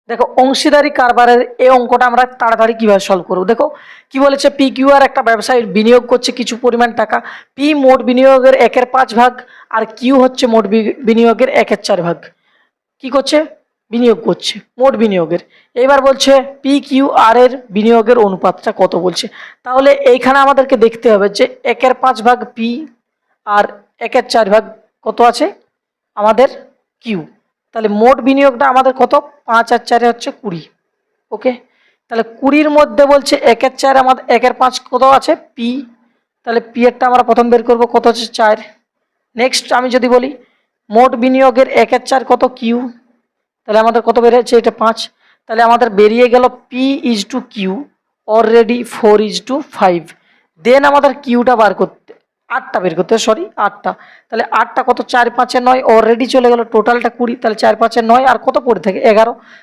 দেখো অংশীদারি কারবারের এই অঙ্কটা আমরা তাড়াতাড়ি কিভাবে সলভ করব। দেখো কি বলেছে, পি কিউ আর একটা ব্যবসায়ী বিনিয়োগ করছে কিছু পরিমাণ টাকা। পি মোট বিনিয়োগের 1/5 আর কিউ হচ্ছে মোট বিনিয়োগের 1/4। কি করছে? বিনিয়োগ করছে মোট বিনিয়োগের। এবার বলছে পি কিউ আর এর বিনিয়োগের অনুপাতটা কত বলছে। তাহলে এইখানে আমাদেরকে দেখতে হবে যে 1/5 পি আর 1/4 কত আছে আমাদের কিউ। তাহলে মোট বিনিয়োগটা আমাদের কত, 5 আর 4 হচ্ছে 20। ওকে, তাহলে 20-র মধ্যে বলছে 1/4 আমাদের 1/5 কত আছে পি। তাহলে পি এরটা আমরা প্রথম বের করবো, কত হচ্ছে 4। নেক্সট আমি যদি বলি মোট বিনিয়োগের 1/4 কত কিউ, তাহলে আমাদের কত বেরিয়েছে, এটা 5। তাহলে আমাদের বেরিয়ে গেল P is to Q already 4:5। Then আমাদের কিউটা বার করতে, 8টা বের করতে, সরি 8টা। তাহলে 8টা কত, 4 5 9 অলরেডি চলে গেল, টোটালটা 20। তাহলে 4 5 9 আর কত পড়ে থাকে 11।